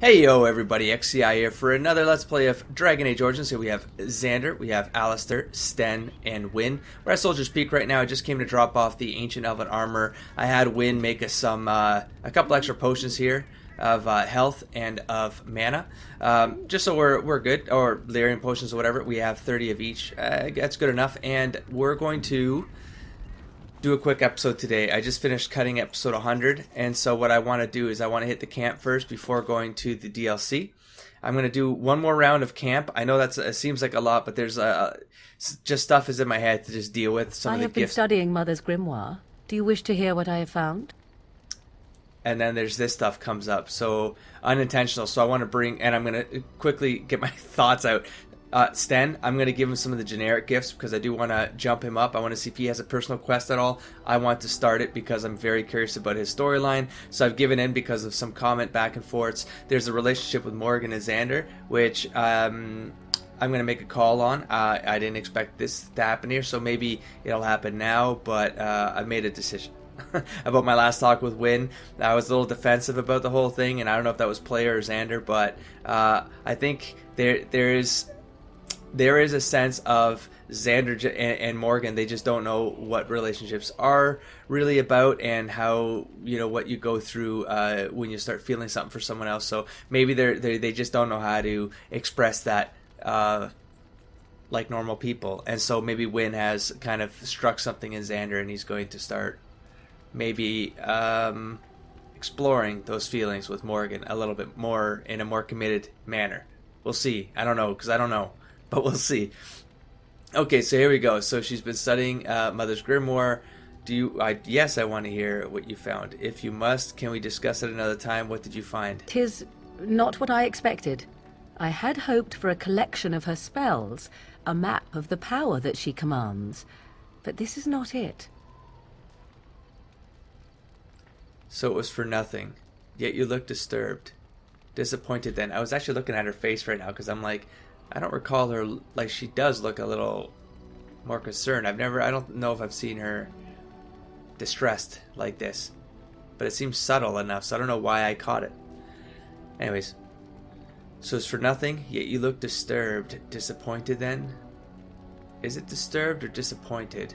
Hey yo everybody, XCI here for another Let's Play of Dragon Age Origins. Here we have Xander, we have Alistair, Sten, and Wynn. We're at Soldier's Peak right now. I just came to drop off the Ancient Elven Armor. I had Wynn make us a couple extra potions here of health and of mana. Just so we're good, or Lyrian potions or whatever. We have 30 of each. That's good enough, and we're going to do a quick episode today. I just finished cutting episode 100, and so what I want to do is I want to hit the camp first before going to the DLC. I'm going to do one more round of camp. I know it seems like a lot, but there's just stuff is in my head to just deal with. Some of the I have been studying Mother's grimoire. Do you wish to hear what I have found? And then there's this stuff comes up, so unintentional. So I want to bring, and I'm going to quickly get my thoughts out. Sten, I'm going to give him some of the generic gifts because I do want to jump him up. I want to see if he has a personal quest at all. I want to start it because I'm very curious about his storyline. So I've given in because of some comment back and forths. There's a relationship with Morrigan and Xander, which I'm going to make a call on. I didn't expect this to happen here, so maybe it'll happen now, but I've made a decision. About my last talk with Wynn, I was a little defensive about the whole thing, and I don't know if that was player or Xander, but I think there is a sense of Xander and Morgan. They just don't know what relationships are really about and how, what you go through when you start feeling something for someone else. So maybe they just don't know how to express that like normal people. And so maybe Wynn has kind of struck something in Xander, and he's going to start maybe exploring those feelings with Morgan a little bit more in a more committed manner. We'll see. I don't know, because I don't know. But we'll see. Okay, so here we go. So she's been studying Mother's Grimoire. Yes, I want to hear what you found. If you must, can we discuss it another time? What did you find? 'Tis not what I expected. I had hoped for a collection of her spells, a map of the power that she commands. But this is not it. So it was for nothing. Yet you look disturbed. Disappointed then. I was actually looking at her face right now because I'm like, I don't recall her, like, she does look a little more concerned. I don't know if I've seen her distressed like this. But it seems subtle enough, so I don't know why I caught it. Anyways. So it's for nothing, yet you look disturbed. Disappointed then? Is it disturbed or disappointed?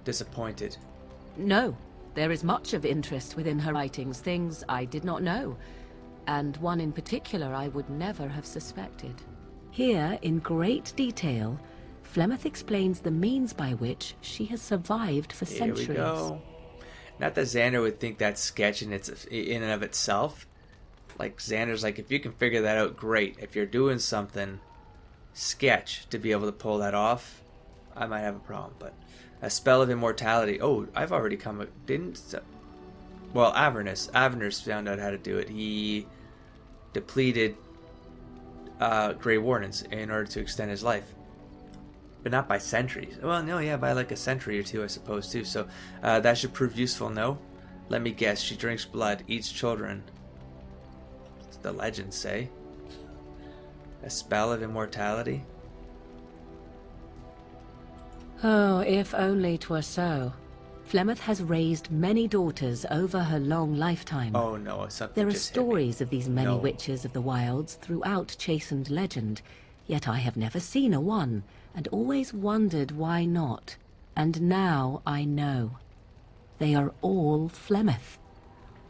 Disappointed. No, there is much of interest within her writings, things I did not know. And one in particular I would never have suspected. Here, in great detail, Flemeth explains the means by which she has survived for centuries. Here we go. Not that Xander would think that's sketch in and of itself. Like, Xander's like, if you can figure that out, great. If you're doing something sketch to be able to pull that off, I might have a problem. But a spell of immortality. Oh, I've already Well, Avernus found out how to do it. He depleted Grey Wardens in order to extend his life. But not by centuries. Well, no, yeah, by like a century or two, I suppose, too. So that should prove useful, no? Let me guess. She drinks blood, eats children. What's the legends say? A spell of immortality? Oh, if only 'twere so. Flemeth has raised many daughters over her long lifetime. Oh no, something There are just hit me. stories of these many witches of the wilds throughout chastened legend, yet I have never seen a one, and always wondered why not. And now I know. They are all Flemeth.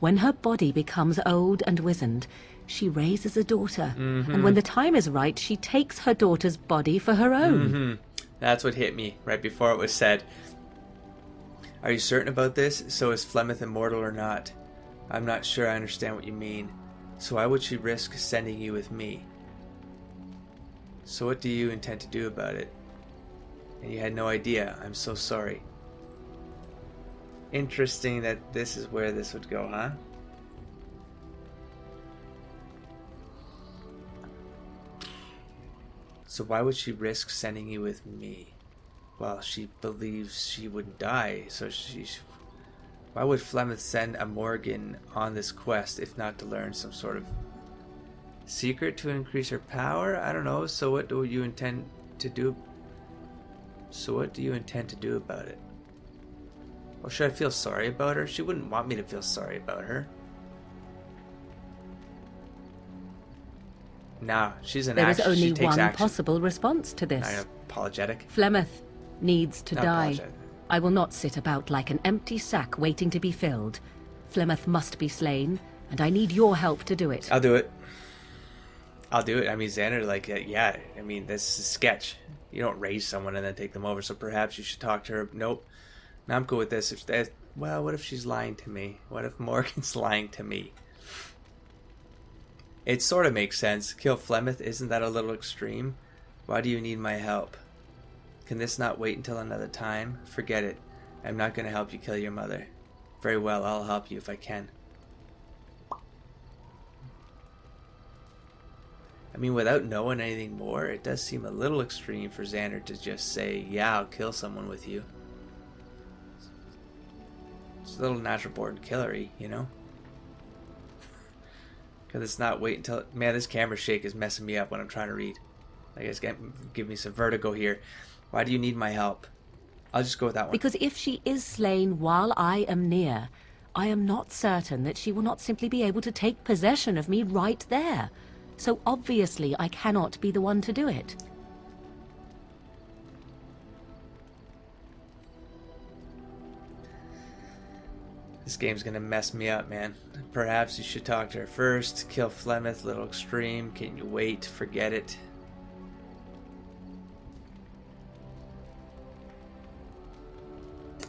When her body becomes old and wizened, she raises a daughter, and when the time is right, she takes her daughter's body for her own. That's what hit me right before it was said. Are you certain about this? So is Flemeth immortal or not? I'm not sure I understand what you mean. So why would she risk sending you with me? So what do you intend to do about it? And you had no idea. I'm so sorry. Interesting that this is where this would go, huh? So why would she risk sending you with me? Well, she believes she wouldn't die, so why would Flemeth send a Morrigan on this quest if not to learn some sort of secret to increase her power? I don't know. So what do you intend to do? About it? Or should I feel sorry about her? She wouldn't want me to feel sorry about her. Nah, she's an There is action. She only takes one action. possible response to this. Not apologetic. Flemeth needs to Not die. apologetic. I will not sit about like an empty sack waiting to be filled. Flemeth must be slain, and I need your help to do it. I'll do it. I'll do it. I mean, Xander, like, yeah, I mean, this is sketch. You don't raise someone and then take them over, so perhaps you should talk to her. Nope. No, I'm cool with this. Well, what if she's lying to me? What if Morgan's lying to me? It sort of makes sense. Kill Flemeth, isn't that a little extreme? Why do you need my help? Can this not wait until another time? Forget it. I'm not going to help you kill your mother. Very well, I'll help you if I can. I mean, without knowing anything more, it does seem a little extreme for Xander to just say, yeah, I'll kill someone with you. It's a little natural born killery, you know? Because it's not wait until... Man, this camera shake is messing me up when I'm trying to read. Like, it's going to give me some vertigo here. Why do you need my help? I'll just go with that one. Because if she is slain while I am near, I am not certain that she will not simply be able to take possession of me right there. So obviously I cannot be the one to do it. This game's gonna mess me up, man. Perhaps you should talk to her first. Kill Flemeth, little extreme. Can you wait? Forget it.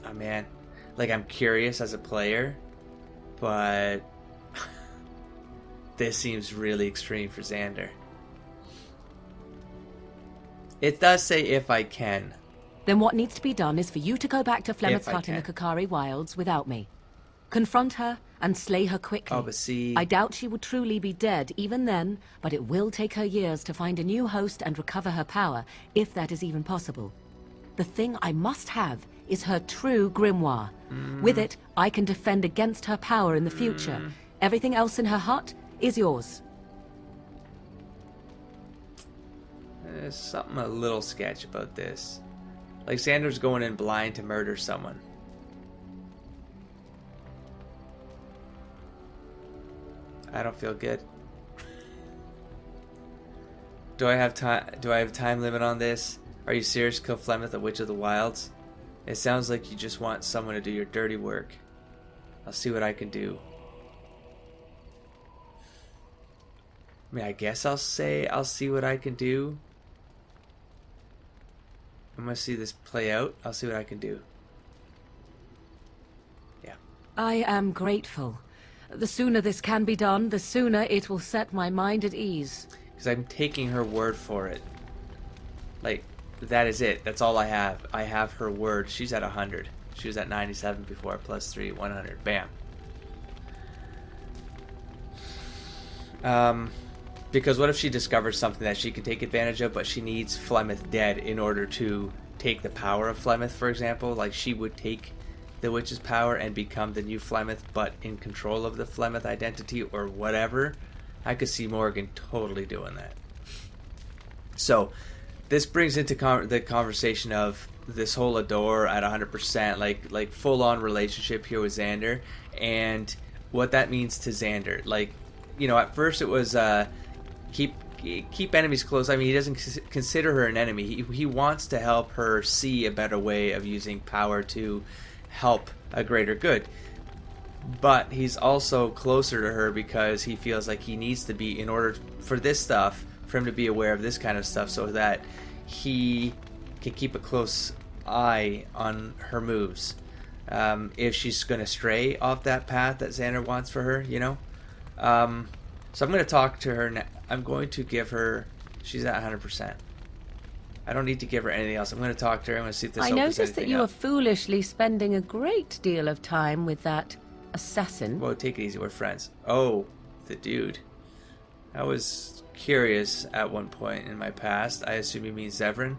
Oh man, like, I'm curious as a player, but this seems really extreme for Xander. It does say if I can. Then what needs to be done is for you to go back to Flemeth's If I hut in the can. Kakari Wilds without me. Confront her and slay her quickly. Oh, but see... I doubt she will truly be dead even then, but it will take her years to find a new host and recover her power, if that is even possible. The thing I must have is her true grimoire. With it, I can defend against her power in the future. Everything else in her hut is yours. There's something a little sketch about this. Like, Xander's going in blind to murder someone. I don't feel good. Do I have time limit on this? Are you serious? Kill Flemeth, a witch of the wilds? It sounds like you just want someone to do your dirty work. I'll see what I can do. I mean, I guess I'll say I'll see what I can do. I'm gonna see this play out. I'll see what I can do. Yeah. I am grateful. The sooner this can be done, the sooner it will set my mind at ease. Because I'm taking her word for it. Like, that is it. That's all I have. I have her word. She's at 100. She was at 97 before, plus 3, 100. Bam. Because what if she discovers something that she can take advantage of, but she needs Flemeth dead in order to take the power of Flemeth, for example? Like, she would take the witch's power and become the new Flemeth, but in control of the Flemeth identity or whatever. I could see Morrigan totally doing that. So, this brings into the conversation of this whole adore at 100%, like full-on relationship here with Xander, and what that means to Xander. Like, you know, at first it was keep enemies close. I mean, he doesn't consider her an enemy. He wants to help her see a better way of using power to help a greater good. But he's also closer to her because he feels like he needs to be, in order for this stuff, for him to be aware of this kind of stuff, so that he can keep a close eye on her moves. If she's going to stray off that path that Xander wants for her, you know? So I'm going to talk to her now. I'm going to give her... She's at 100%. I don't need to give her anything else. I'm going to talk to her. I'm going to see if this I opens noticed that anything you are up. foolishly spending a great deal of time with that assassin. Whoa, take it easy. We're friends. Oh, the dude. I was curious at one point in my past. I assume he means Zevran.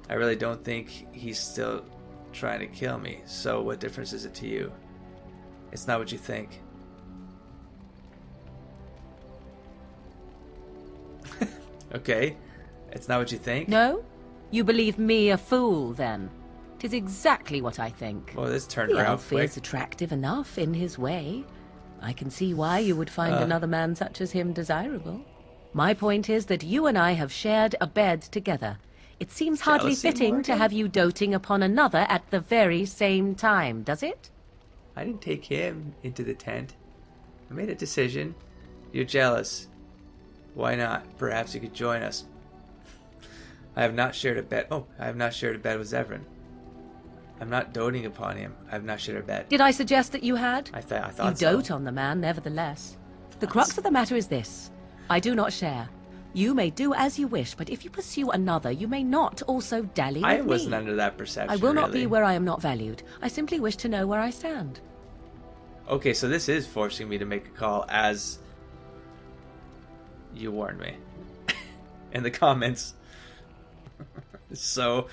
I really don't think he's still trying to kill me. So what difference is it to you? It's not what you think. Okay. It's not what you think? No? You believe me a fool, then? 'Tis exactly what I think. Well, this turned The around elf quick. is attractive enough in his way. I can see why you would find another man such as him desirable. My point is that you and I have shared a bed together. It seems hardly Jealousy, fitting to Morrigan? have you doting upon another at the very same time, does it? I didn't take him into the tent. I made a decision. You're jealous. Why not? Perhaps you could join us. I have not shared a bed. Oh, I have not shared a bed with Zevran. I'm not doting upon him. I have not shared a bed. Did I suggest that you had? I thought You so. dote on the man, nevertheless. The crux of the matter is this. I do not share. You may do as you wish, but if you pursue another, you may not also dally with me. I wasn't under that perception. I will not really. be where I am not valued. I simply wish to know where I stand. Okay, so this is forcing me to make a call as you warned me in the comments. So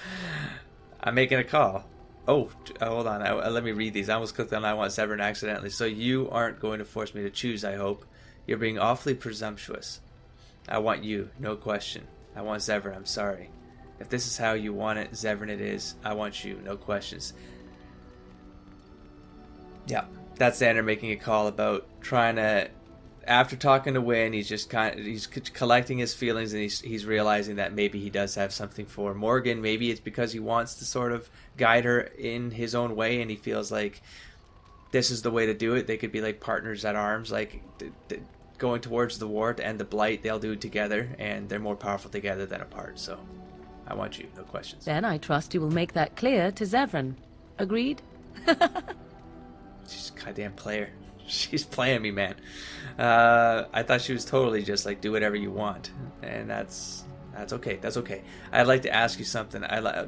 I'm making a call. Oh, hold on. Let me read these. I almost clicked on I want Zevran accidentally. So you aren't going to force me to choose, I hope. You're being awfully presumptuous. I want you, no question. I want Zevran, I'm sorry. If this is how you want it, Zevran it is. I want you, no questions. Yeah, that's Xander making a call about trying to... After talking to Wynn, he's just he's collecting his feelings, and he's realizing that maybe he does have something for Morrigan. Maybe it's because he wants to sort of guide her in his own way, and he feels like this is the way to do it. They could be like partners at arms, like going towards the war to end the blight. They'll do it together, and they're more powerful together than apart. So, I want you, no questions. Then I trust you will make that clear to Zevran. Agreed? She's a goddamn player. She's playing me, man. I thought she was totally just like, do whatever you want, and that's okay. That's okay. I'd like to ask you something.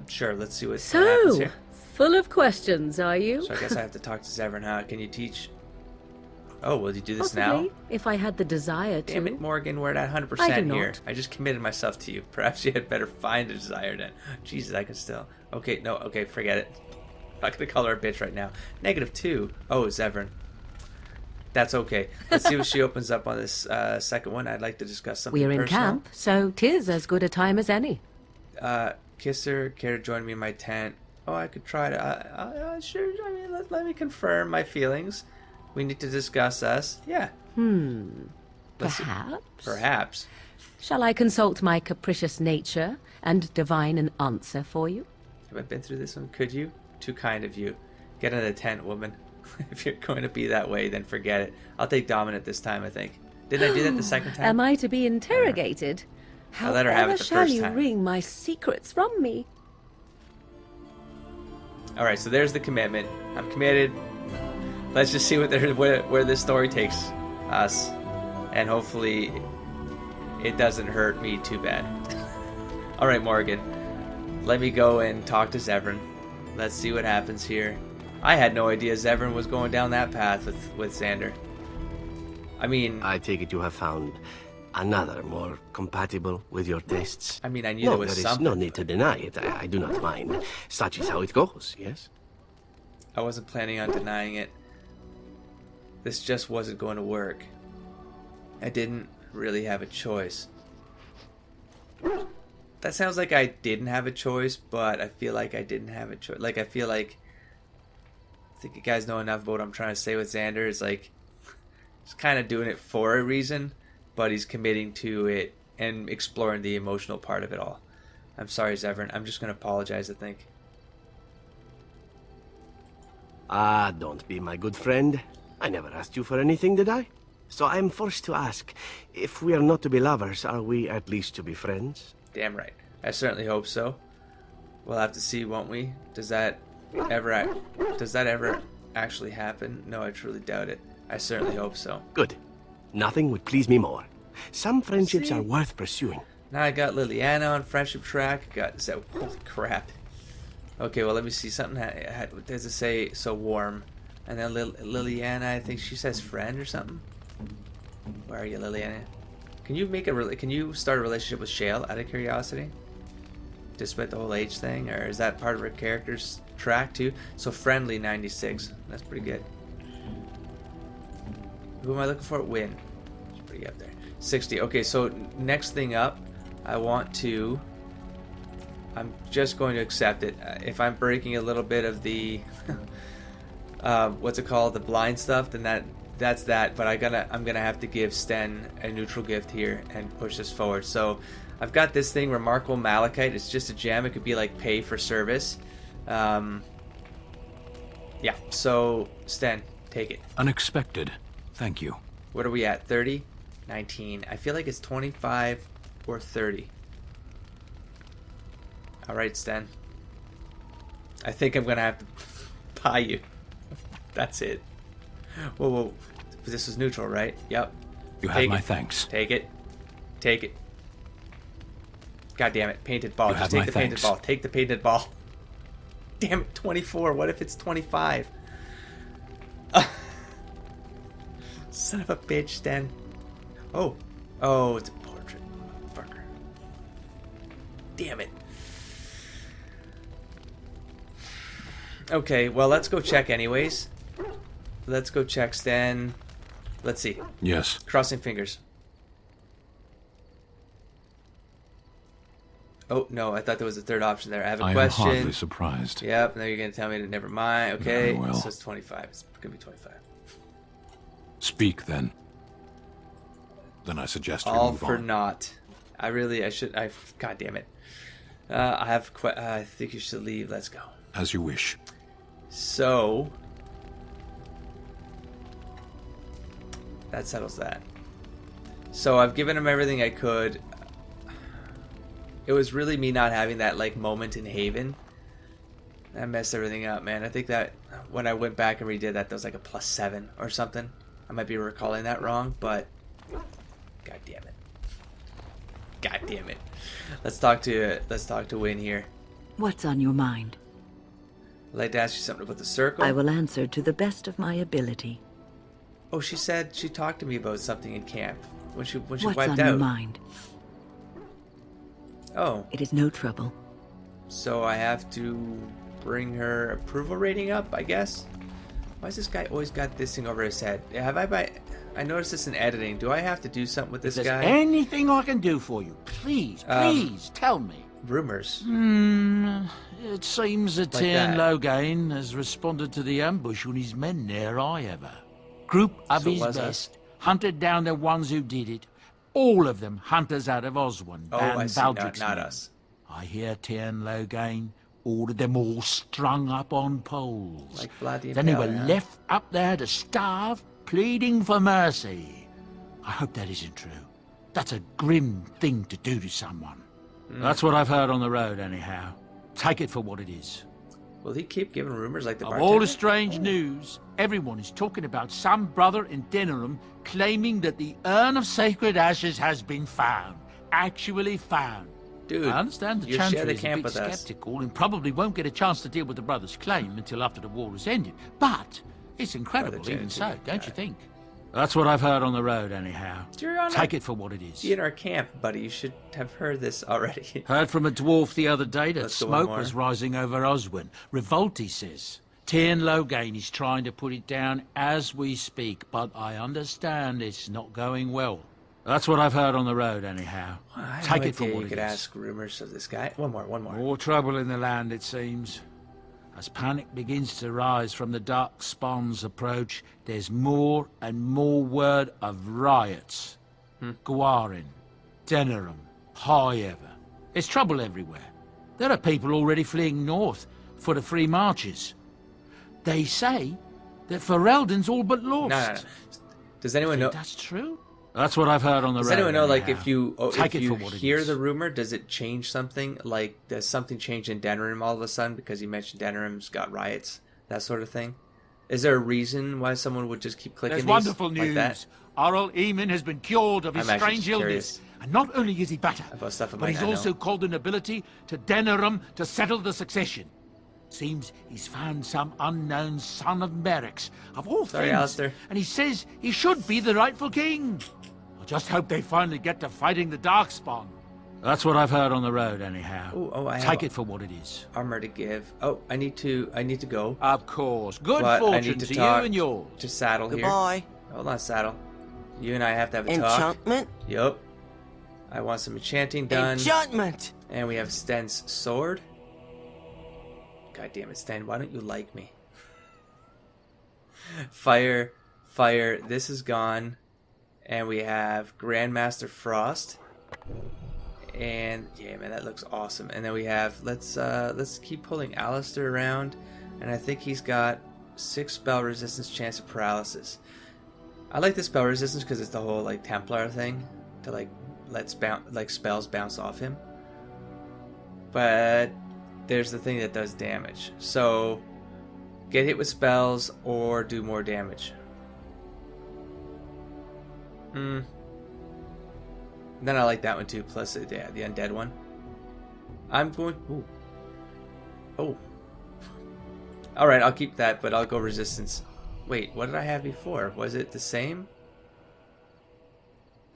Sure. Let's see what happens here. Full of questions, are you? So I guess I have to talk to Zevran. Huh? Can you teach? Oh, will you do this Possibly, now? if I had the desire to. Damn it, Morrigan, we're at 100% I do here. not. I just committed myself to you. Perhaps you had better find a desire then. Jesus, I can still. Okay, no, okay, forget it. I'm not gonna call her a bitch right now. -2. Oh, Zevran. That's okay. Let's see what she opens up on this second one. I'd like to discuss something We're in personal. camp, so 'tis as good a time as any. Kiss her. Care to join me in my tent? Oh, I could try to. Sure. I mean, let me confirm my feelings. We need to discuss us. Yeah. Let's see. Perhaps? Perhaps. Shall I consult my capricious nature and divine an answer for you? Have I been through this one? Could you? Too kind of you. Get in the tent, woman. If you're going to be that way, then forget it. I'll take dominant this time, I think. Didn't I do that the second time? Am I to be interrogated? I let her have it the shall first you time. wring my secrets from me? All right, so there's the commitment. I'm committed. Let's just see where this story takes us, and hopefully it doesn't hurt me too bad. All right, Morrigan, let me go and talk to Zevran. Let's see what happens here. I had no idea Zevran was going down that path with Xander. I mean, I take it you have found another more compatible with your tastes. I mean, I knew No, there was there is something. no need to deny it. I do not mind. Such is how it goes, yes? I wasn't planning on denying it. This just wasn't going to work. I didn't really have a choice. That sounds like I didn't have a choice, but I feel like I didn't have a choice. Like, I feel like... I think you guys know enough about what I'm trying to say with Xander. It's like... He's kind of doing it for a reason, but he's committing to it and exploring the emotional part of it all. I'm sorry, Zevran. I'm just going to apologize, I think. Ah, don't be my good friend. I never asked you for anything, did I? So I'm forced to ask, if we are not to be lovers, are we at least to be friends? Damn right. I certainly hope so. We'll have to see, won't we? Does that ever actually happen? No, I truly doubt it. I certainly hope so. Good. Nothing would please me more. Some friendships See? are worth pursuing. Now I got Liliana on friendship track. Holy crap. Okay, well, let me see. Something does it say so warm? And then Liliana, I think she says friend or something. Where are you, Liliana? Can you start a relationship with Shale out of curiosity? Despite the whole age thing, or is that part of her character's track too? So friendly 96. That's pretty good. Who am I looking for? Win. It's pretty up there. 60. Okay, so next thing up, I'm just going to accept it. If I'm breaking a little bit of the what's it called, the blind stuff, then that's that. But I'm gonna have to give Sten a neutral gift here and push this forward. So I've got this thing, Remarkable Malachite. It's just a gem. It could be like pay for service. Yeah. So Sten, take it. Unexpected. Thank you. What are we at? 30? 19. I feel like it's 25 or 30. All right, Sten. I think I'm gonna have to buy you. That's it. Whoa, whoa. This was neutral, right? Yep. You have my thanks. Take it. Take it. God damn it. Painted ball. You Just have take my the painted thanks. ball. Take the painted ball. Damn it. 24. What if it's 25? Son of a bitch, Sten. Oh. Oh, it's a portrait. Fucker. Damn it. Okay, well, let's go check anyways. Let's go check, Sten. Let's see. Yes. Crossing fingers. Oh, no, I thought there was a third option there. I have a question. I am hardly surprised. Yep, now you're going to tell me to never mind. Okay, Very well. so it's 25. It's going to be 25. Speak, then. Then I suggest we All move for on. naught. God damn it. I think you should leave. Let's go. As you wish. So, that settles that. So I've given him everything I could. It was really me not having that like moment in Haven that messed everything up, man. I think that when I went back and redid that, there was like a +7 or something. I might be recalling that wrong, but god damn it. God damn it. Let's talk to Wynn here. What's on your mind? I'd like to ask you something about the circle. I will answer to the best of my ability. Oh, she said she talked to me about something in camp when she What's wiped on out. your mind? Oh, It is no trouble. so I have to bring her approval rating up, I guess. Why has this guy always got this thing over his head? I noticed this in editing. Do I have to do something with this If there's guy? anything I can do for you, please, please tell me. Rumors. It seems that Like Sten that. Logain has responded to the ambush on his men near Iowa. Group of So it his was best hunted down the ones who did it. All of them hunters out of Oswin, Oh, Van I see. Baldrick's Not men. us. I hear Sten Logain ordered them all strung up on poles. Like Vlad the Then they were Impaler, huh? left up there to starve, pleading for mercy. I hope that isn't true. That's a grim thing to do to someone. That's what I've heard on the road, anyhow. Take it for what it is. Will he keep giving rumors like the Of bartender? all the strange news, everyone is talking about some brother in Denerim claiming that the urn of sacred ashes has been found. Actually found. Dude, I understand the you share Chantry the is a camp bit with us. skeptical and probably won't get a chance to deal with the brother's claim until after the war is ended. But it's incredible Brother even Chantry, so, don't you right. think? That's what I've heard on the road, anyhow. You're on Take it for what it is. in our camp, buddy. You should have heard this already. Heard from a dwarf the other day that Let's go one smoke more. was rising over Oswin. Revolt, he says. Sten Logain is trying to put it down as we speak, but I understand it's not going well. That's what I've heard on the road, anyhow. I had Take no it for idea what you it could is. ask rumors of this guy. One more. More trouble in the land, it seems. As panic begins to rise from the dark spawn's approach, there's more and more word of riots. Gwarin, Denerim, Highever. There's trouble everywhere. There are people already fleeing north for the free marches. They say that Ferelden's all but lost. No. Does anyone know? Think that's true? That's what I've heard on the Does road. anyone know, like, anyhow. if you Take it for what it hear is. the rumor, does it change something? Like, does something change in Denerim all of a sudden because you mentioned Denerim's got riots, that sort of thing? Is there a reason why someone would just keep clicking There's these wonderful like news. that? Oral Eamon has been cured of his I'm actually strange illness. curious And not only is he better, about stuff I but might he's not also know. called an ability to Denerim to settle the succession. Seems he's found some unknown son of Merrick's, of all Sorry, things. Alistair. And he says he should be the rightful king. I just hope they finally get to fighting the Darkspawn. That's what I've heard on the road, anyhow. Oh, I Take have it for what it is. armor to give. Oh, I need to go. Of course. Good But I fortune need to to talk you and yours. to Saddle Goodbye. here. Hold on, Saddle. You and I have to have a talk. Enchantment? Yup. I want some enchanting done. Enchantment! And we have Sten's sword. God damn it, Sten, why don't you like me? Fire fire. This is gone. And we have Grandmaster Frost. And yeah, man, that looks awesome. And then we have, let's keep pulling Alistair around. And I think he's got 6 spell resistance, chance of paralysis. I like the spell resistance because it's the whole like Templar thing to like let spells bounce off him. But there's the thing that does damage. So get hit with spells or do more damage. Then I like that one too. Plus, yeah, the undead one. I'm going. Ooh. Oh. All right, I'll keep that, but I'll go resistance. Wait, what did I have before? Was it the same?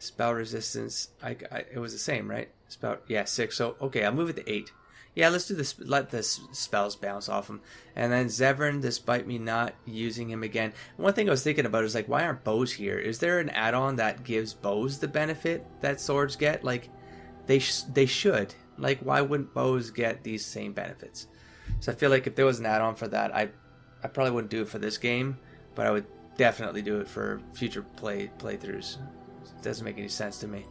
Spell resistance. It was the same, right? Spell. Yeah, 6. So okay, I'll move it to 8. Yeah, let's do this. Let the spells bounce off him. And then Zevran, despite me not using him again. One thing I was thinking about is like, why aren't bows here? Is there an add-on that gives bows the benefit that swords get? Like, they should. Like, why wouldn't bows get these same benefits? So I feel like if there was an add-on for that, I probably wouldn't do it for this game, but I would definitely do it for future playthroughs. It doesn't make any sense to me.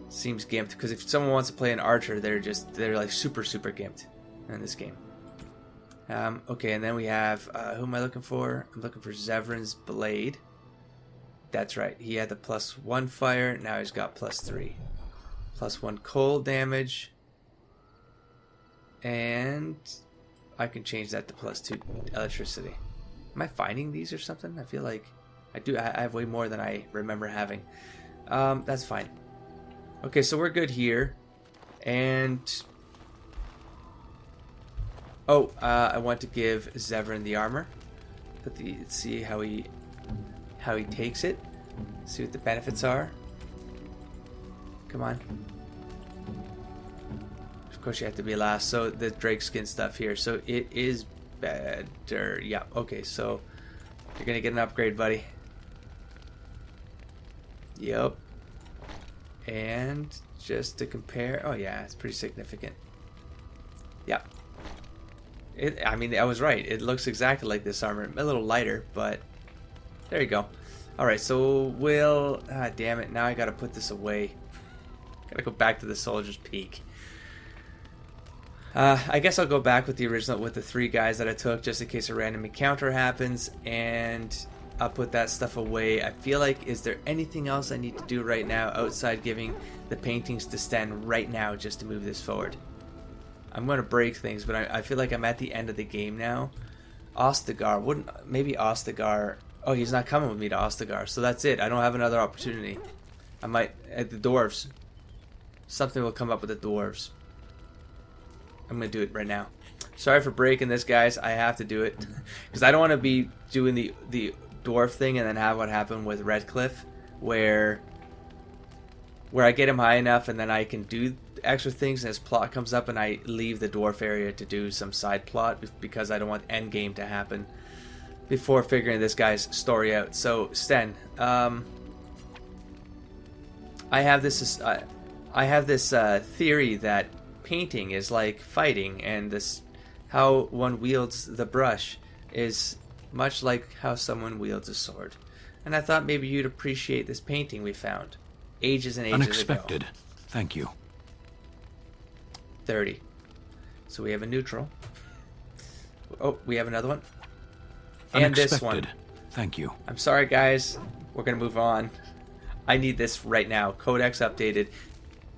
Seems gimped, because if someone wants to play an archer, they're like super gimped in this game. Okay, and then we have who am I looking for? I'm looking for Zevran's blade. That's right. He had the +1 fire. Now he's got +3, +1 cold damage, and I can change that to +2 electricity. Am I finding these or something? I feel like I do. I have way more than I remember having. That's fine. Okay, so we're good here, and I want to give Zevran the armor. See how he takes it. See what the benefits are. Come on. Of course, you have to be last. So the Drake skin stuff here. So it is better. Yeah. Okay. So you're gonna get an upgrade, buddy. Yep. And just to compare, oh yeah, it's pretty significant. Yeah. I mean, I was right. It looks exactly like this armor. A little lighter, but there you go. Alright, so damn it, now I gotta put this away. Gotta go back to the Soldier's Peak. I guess I'll go back with the original, with the 3 guys that I took, just in case a random encounter happens, and I'll put that stuff away. I feel like, is there anything else I need to do right now outside giving the paintings to Sten right now just to move this forward? I'm going to break things, but I feel like I'm at the end of the game now. Maybe Ostagar. Oh, he's not coming with me to Ostagar, so that's it. I don't have another opportunity. I might, at the dwarves. Something will come up with the dwarves. I'm going to do it right now. Sorry for breaking this, guys. I have to do it. Because I don't want to be doing the dwarf thing and then have what happened with Redcliffe, where I get him high enough and then I can do extra things and his plot comes up and I leave the dwarf area to do some side plot because I don't want endgame to happen before figuring this guy's story out. So Sten, I have this theory that painting is like fighting, and this how one wields the brush is much like how someone wields a sword. And I thought maybe you'd appreciate this painting we found ages and ages Unexpected. ago. Thank you. 30. So we have a neutral. Oh, we have another one. And this one. Thank you. I'm sorry, guys. We're going to move on. I need this right now. Codex updated.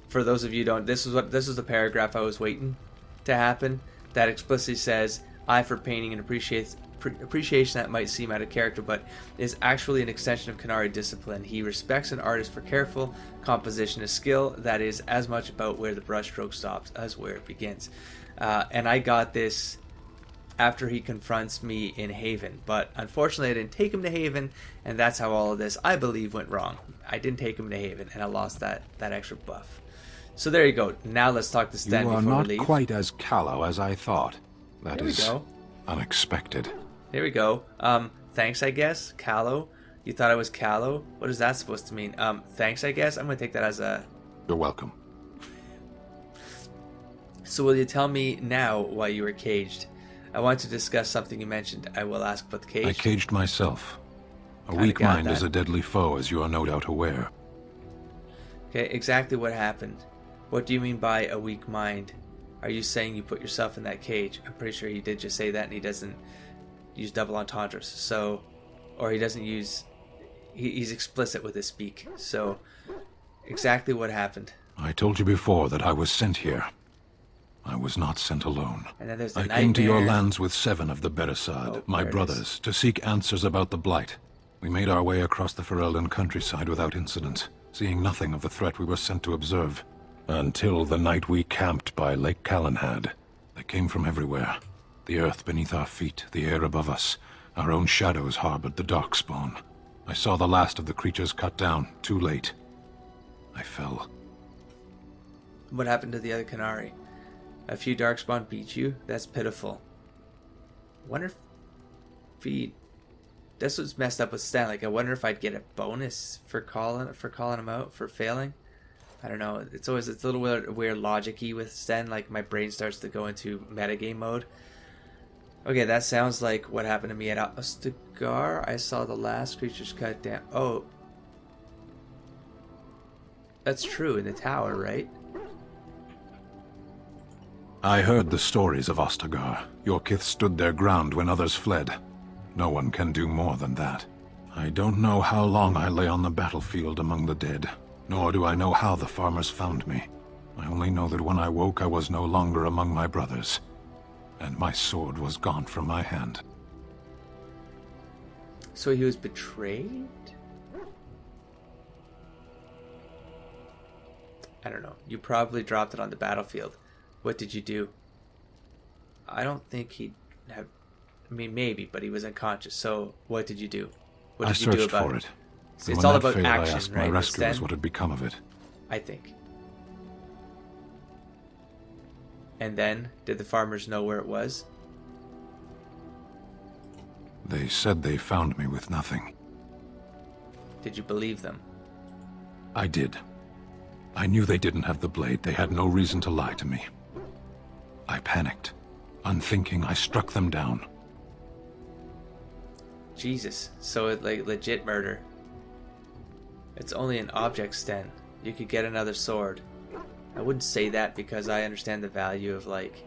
For those of you who don't, this is the paragraph I was waiting to happen that explicitly says, "I for painting and appreciation that might seem out of character, but is actually an extension of Khanari discipline. He respects an artist for careful composition, a skill that is as much about where the brushstroke stops as where it begins." And I got this after he confronts me in Haven, but unfortunately I didn't take him to Haven, and that's how all of this, I believe, went wrong. I didn't take him to Haven, and I lost that extra buff. So there you go. Now let's talk to Sten before we leave. You are not quite as callow as I thought. That is unexpected. Here we go. Thanks, I guess. Callow. You thought I was callow? What is that supposed to mean? Thanks, I guess. I'm going to take that as a... You're welcome. So will you tell me now why you were caged? I want to discuss something you mentioned. I will ask about the cage. I caged myself. A weak mind is a deadly foe, as you are no doubt aware. Okay, exactly what happened. What do you mean by a weak mind? Are you saying you put yourself in that cage? I'm pretty sure he did just say that, and he doesn't use double entendres. So, or he doesn't use... He's explicit with his speak. So, exactly what happened. I told you before that I was sent here. I was not sent alone. And then there's the I nightmare. came to your lands with 7 of the Beresad, my there it brothers, to seek answers about the Blight. We made our way across the Ferelden countryside without incident, seeing nothing of the threat we were sent to observe. Until the night we camped by Lake Calenhad. They came from everywhere. The earth beneath our feet, the air above us. Our own shadows harbored the Darkspawn. I saw the last of the creatures cut down, too late. I fell. What happened to the other Canary? A few Darkspawn beat you? That's pitiful. Wonder if he... That's what's messed up with Sten. Like, I wonder if I'd get a bonus for calling him out, for failing. I don't know. It's a little weird logic-y with Sten. Like, my brain starts to go into metagame mode. Okay, that sounds like what happened to me at Ostagar. I saw the last creatures cut down. Oh. That's true, in the tower, right? I heard the stories of Ostagar. Your kith stood their ground when others fled. No one can do more than that. I don't know how long I lay on the battlefield among the dead, nor do I know how the farmers found me. I only know that when I woke I was no longer among my brothers, and my sword was gone from my hand. So he was betrayed? I don't know. You probably dropped it on the battlefield. What did you do? I don't think he'd have... I mean, maybe, but he was unconscious. So, what did you do? What did you do about it? It's all about action, I asked right? my rescuers what had become of it. I think. And then, did the farmers know where it was? They said they found me with nothing. Did you believe them? I did. I knew they didn't have the blade. They had no reason to lie to me. I panicked. Unthinking, I struck them down. Jesus. So it like legit murder. It's only an object, Sten. You could get another sword. I wouldn't say that because I understand the value of like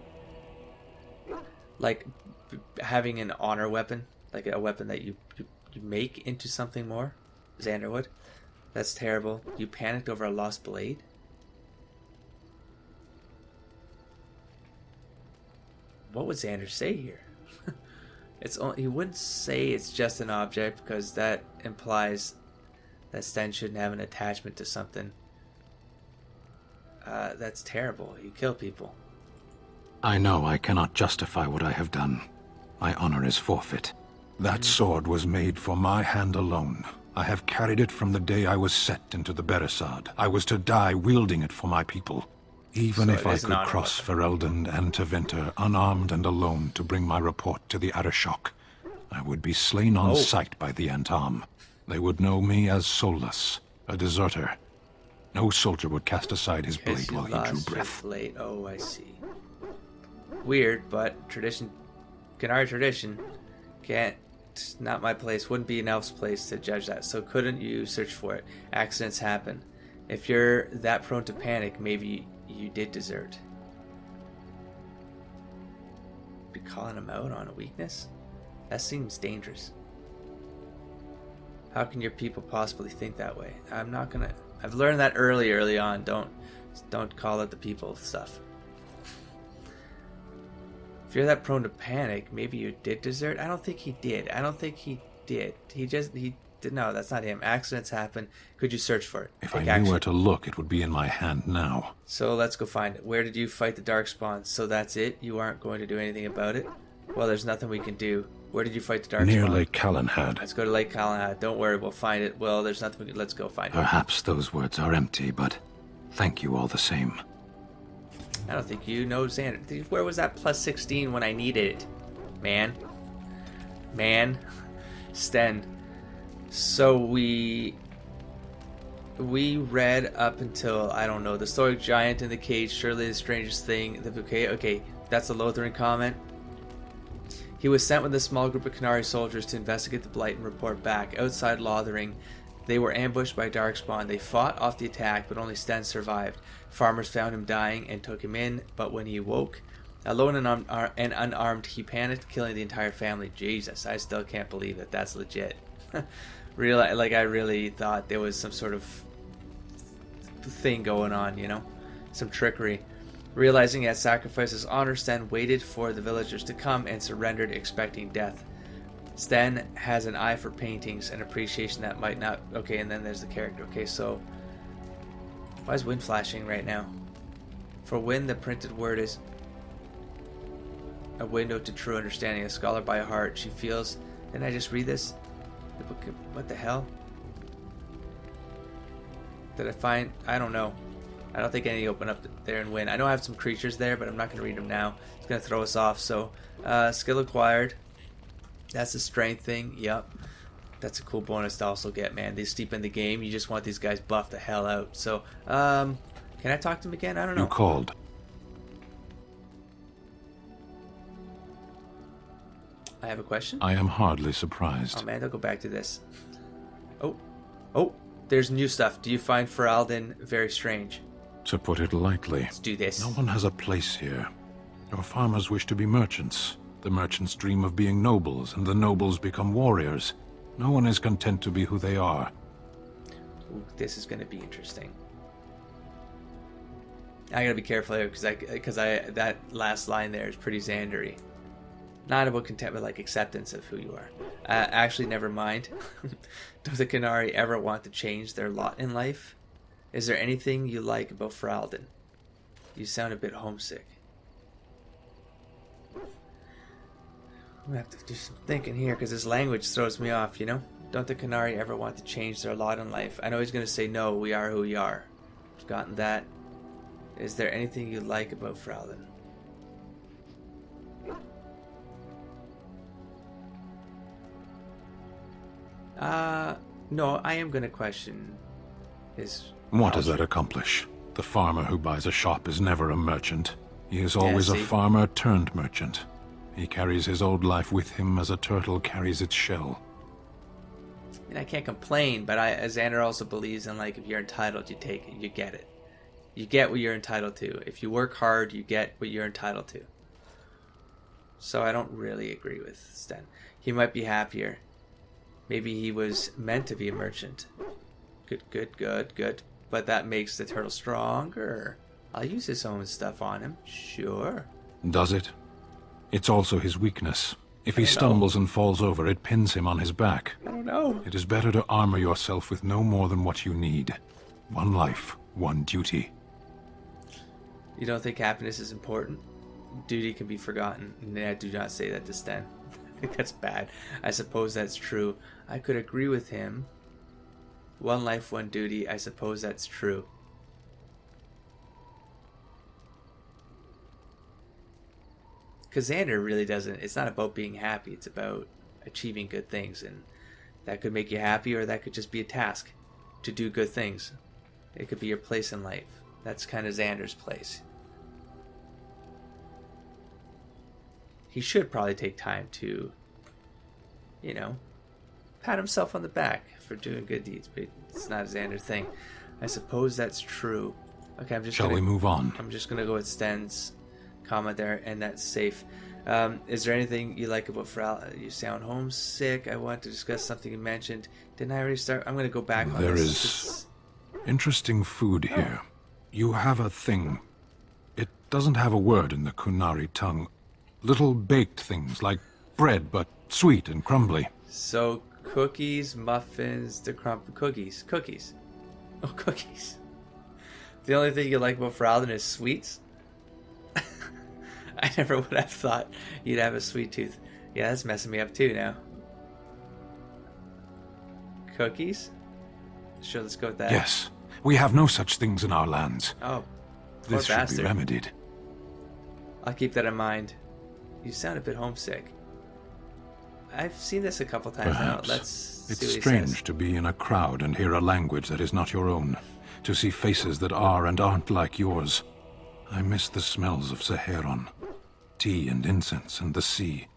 having an honor weapon, like a weapon that you make into something more. Xander would. That's terrible. You panicked over a lost blade? What would Xander say here? He wouldn't say it's just an object because that implies that Sten shouldn't have an attachment to something. That's terrible. You kill people. I know I cannot justify what I have done. My honor is forfeit. That sword was made for my hand alone. I have carried it from the day I was set into the Beresad. I was to die wielding it for my people. Even if I could cross Ferelden and Tevinter unarmed and alone to bring my report to the Arashok, I would be slain on sight by the Antam. They would know me as soulless, a deserter. No soldier would cast aside his blade while he drew breath. Blade. Oh, I see. Weird, but tradition, Canary tradition, can't. Not my place. Wouldn't be an elf's place to judge that. So couldn't you search for it? Accidents happen. If you're that prone to panic, maybe you did desert. Be calling him out on a weakness? That seems dangerous. How can your people possibly think that way? I'm not gonna... I've learned that early on. Don't call it the people stuff. If you're that prone to panic, maybe you did desert. I don't think he did. He did. No, that's not him. Accidents happen. Could you search for it? If I knew where to look, it would be in my hand now. So let's go find it. Where did you fight the Darkspawn? So that's it? You aren't going to do anything about it? Well, there's nothing we can do. Where did you fight the Darkspawn? Near Lake Calenhad. Let's go to Lake Calenhad. Don't worry, we'll find it. Well, there's nothing we can... Let's go find it. Perhaps those words are empty, but thank you all the same. I don't think you know Xander. Where was that plus 16 when I needed it? Man. Sten. So we read up until, I don't know, the story giant in the cage, surely the strangest thing, the bouquet. Okay, that's a Lotharian comment. He was sent with a small group of Qunari soldiers to investigate the blight and report back. Outside Lothering, they were ambushed by Darkspawn. They fought off the attack, but only Sten survived. Farmers found him dying and took him in, but when he awoke, alone and unarmed, he panicked, killing the entire family. Jesus, I still can't believe that that's legit. I really thought there was some sort of thing going on, you know? Some trickery. Realizing he had sacrificed his honor, Sten waited for the villagers to come and surrendered, expecting death. Sten has an eye for paintings and appreciation that might not... Okay, and then there's the character. Okay, so... Why is wind flashing right now? For wind, the printed word is a window to true understanding. A scholar by heart, she feels... Didn't I just read this? The book of... What the hell? Did I find... I don't know. I don't think any open up there and win. I know I have some creatures there, but I'm not going to read them now. It's going to throw us off. So, skill acquired. That's a strength thing. Yep. That's a cool bonus to also get, man. They steep in the game. You just want these guys buffed the hell out. So, can I talk to him again? I don't know. You called. I have a question? I am hardly surprised. Oh, man. I'll go back to this. Oh. There's new stuff. Do you find Ferelden very strange? To put it lightly, Let's do this. no one has a place here. Your farmers wish to be merchants. The merchants dream of being nobles, and the nobles become warriors. No one is content to be who they are. Ooh, this is going to be interesting. I gotta be careful here because that last line there is pretty Xandery. Not about content, but like acceptance of who you are. Actually, never mind. Do the Qunari ever want to change their lot in life? Is there anything you like about Ferelden? You sound a bit homesick. I'm gonna have to do some thinking here because this language throws me off, you know? Don't the Qunari ever want to change their lot in life? I know he's gonna say no, we are who we are. I've gotten that. Is there anything you like about Ferelden? No, I am gonna question his... What does that accomplish? The farmer who buys a shop is never a merchant. He is always a farmer turned merchant. He carries his old life with him as a turtle carries its shell. And I can't complain, but Xander also believes in, like, if you're entitled, you take it, you get it. You get what you're entitled to. If you work hard, you get what you're entitled to. So I don't really agree with Sten. He might be happier. Maybe he was meant to be a merchant. Good. But that makes the turtle stronger. I'll use his own stuff on him. Sure. Does it? It's also his weakness. If he stumbles and falls over, it pins him on his back. I don't know. It is better to armor yourself with no more than what you need. One life, one duty. You don't think happiness is important? Duty can be forgotten. Nah, do not say that to Sten. I think that's bad. I suppose that's true. I could agree with him. One life, one duty. I suppose that's true. Because Xander really doesn't... It's not about being happy. It's about achieving good things. And that could make you happy, or that could just be a task to do good things. It could be your place in life. That's kind of Xander's place. He should probably take time to, you know, pat himself on the back for doing good deeds, but it's not a Xander thing. I suppose that's true. Okay, I'm just Shall we move on? I'm just gonna go with Sten's comment there, and that's safe. Is there anything you like about Ferelden? You sound homesick. I want to discuss something you mentioned. Didn't I already start? I'm gonna go back on There this. is interesting food here. You have a thing. It doesn't have a word in the Qunari tongue. Little baked things like bread, but sweet and crumbly. So cookies, muffins, cookies. Oh, cookies. The only thing you like about Ferelden is sweets? I never would have thought you'd have a sweet tooth. Yeah, that's messing me up too now. Cookies? Sure, let's go with that. Yes, we have no such things in our lands. Oh, poor This should bastard. be remedied. I'll keep that in mind. You sound a bit homesick. I've seen this a couple times Perhaps. now. Let's see It's what he strange says. to be in a crowd and hear a language that is not your own. To see faces that are and aren't like yours. I miss the smells of Saharon. Tea and incense and the sea.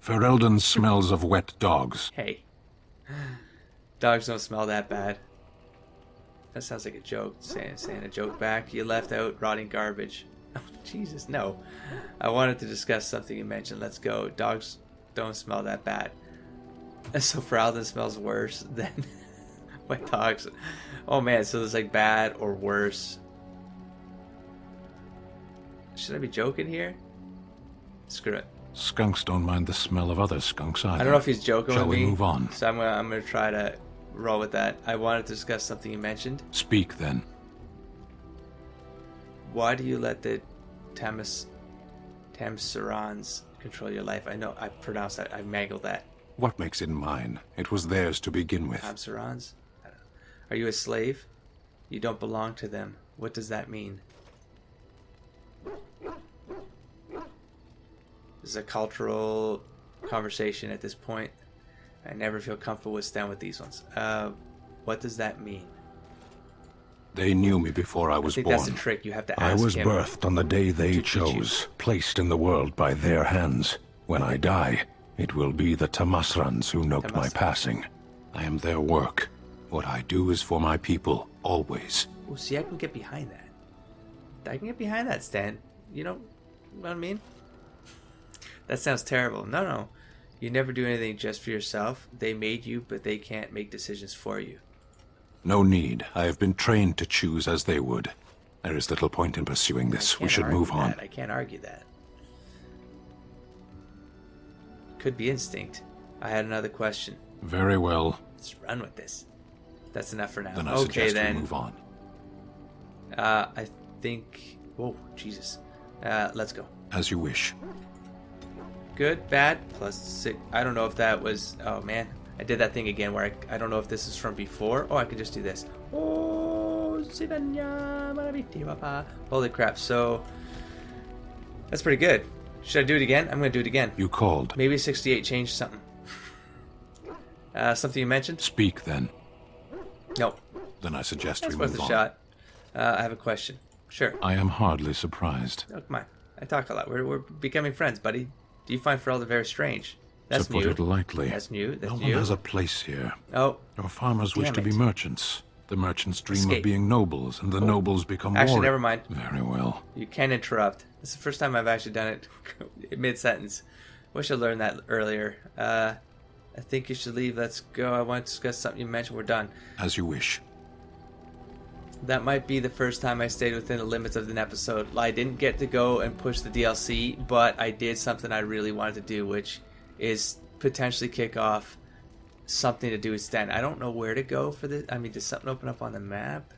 Ferelden smells of wet dogs. Hey. Dogs don't smell that bad. That sounds like a joke. Saying a joke back. You left out rotting garbage. Oh, Jesus, no. I wanted to discuss something you mentioned. Let's go. Dogs don't smell that bad. So Ferelden smells worse than wet dogs. Oh man, so there's like bad or worse. Should I be joking here? Screw it. Skunks don't mind the smell of other skunks either. I don't know if he's joking Shall with we me. move on? So I'm gonna try to roll with that. I wanted to discuss something you mentioned. Speak then. Why do you let the Tamsurans control your life? I know I pronounced that. I mangled that. What makes it mine? It was theirs to begin with. Tamsurans? I don't know. Are you a slave? You don't belong to them. What does that mean? This is a cultural conversation at this point. I never feel comfortable with Sten with these ones. What does that mean? They knew me before I was I think born. that's a trick. You have to I ask was him. birthed on the day they to teach you. chose, placed in the world by their hands. When I die, it will be the Tamasrans who note my Tamasrans. passing. I am their work. What I do is for my people, always. Oh, see, I can get behind that. I can get behind that, Sten. You know what I mean? That sounds terrible. No. You never do anything just for yourself. They made you, but they can't make decisions for you. No need. I have been trained to choose as they would. There is little point in pursuing this. We should move on. I can't argue that. Could be instinct. I had another question. Very well. Let's run with this. That's enough for now. Then I Okay, suggest then. we move on. I think... Whoa, Jesus. Let's go. As you wish. Good, bad, +6. I don't know if that was... Oh, man. I did that thing again where I don't know if this is from before. Oh, I could just do this. Oh, holy crap. So, that's pretty good. Should I do it again? I'm going to do it again. You called. Maybe 68 changed something. Something you mentioned? Speak then. No. Then I suggest That's we worth move a on. shot. I have a question. Sure. I am hardly surprised. Oh, come on. I talk a lot. We're becoming friends, buddy. Do you find Ferelden very strange? That's to put new. it lightly, That's new. That's no one new. has a place here. Oh. Your farmers wish Damn to be it. merchants. The merchants dream Escape. of being nobles, and the nobles become Actually, warriors. never mind. Very well. You can interrupt. This is the first time I've actually done it mid-sentence. Wish I learned that earlier. I think you should leave. Let's go. I want to discuss something you mentioned. We're done. As you wish. That might be the first time I stayed within the limits of an episode. I didn't get to go and push the DLC, but I did something I really wanted to do, which is potentially kick off something to do with Sten. I don't know where to go for this. I mean, does something open up on the map?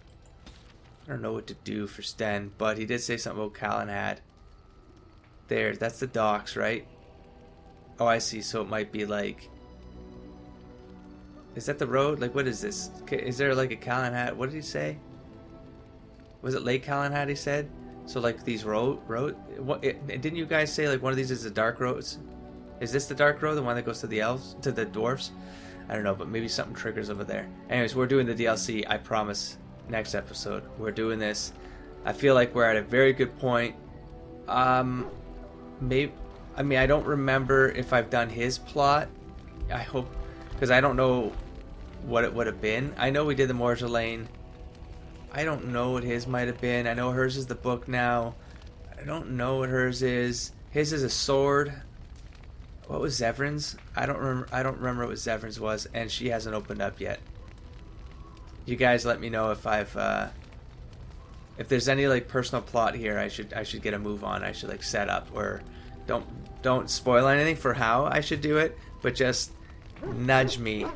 I don't know what to do for Sten, but he did say something about Calenhad. There, that's the docks, right? Oh, I see. So it might be like... Is that the road? Like, what is this? Is there like a Calenhad? What did he say? Was it Lake Calenhad, he said? So, like, these didn't you guys say, like, one of these is the dark roads? Is this the dark road, the one that goes to the elves, to the dwarves? I don't know, but maybe something triggers over there. Anyways, we're doing the DLC, I promise. Next episode, we're doing this. I feel like we're at a very good point. Maybe, I mean, I don't remember if I've done his plot. I hope, because I don't know what it would have been. I know we did the Morrigan. I don't know what his might have been. I know hers is the book now. I don't know what hers is. His is a sword. What was Zevran's? I don't remember what Zevran's was, and she hasn't opened up yet. You guys let me know if if there's any like personal plot here I should get a move on. I should like set up, or don't spoil anything for how I should do it, but just nudge me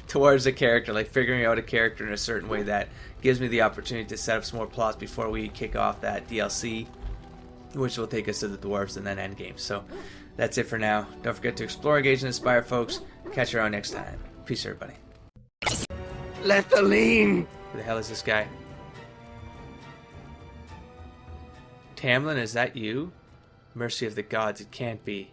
towards a character, like figuring out a character in a certain way that gives me the opportunity to set up some more plots before we kick off that DLC, which will take us to the dwarves and then endgame. So that's it for now. Don't forget to explore, engage, and inspire, folks. Catch you around next time. Peace, everybody. Let the lean! Who the hell is this guy? Tamlin, is that you? Mercy of the gods, it can't be.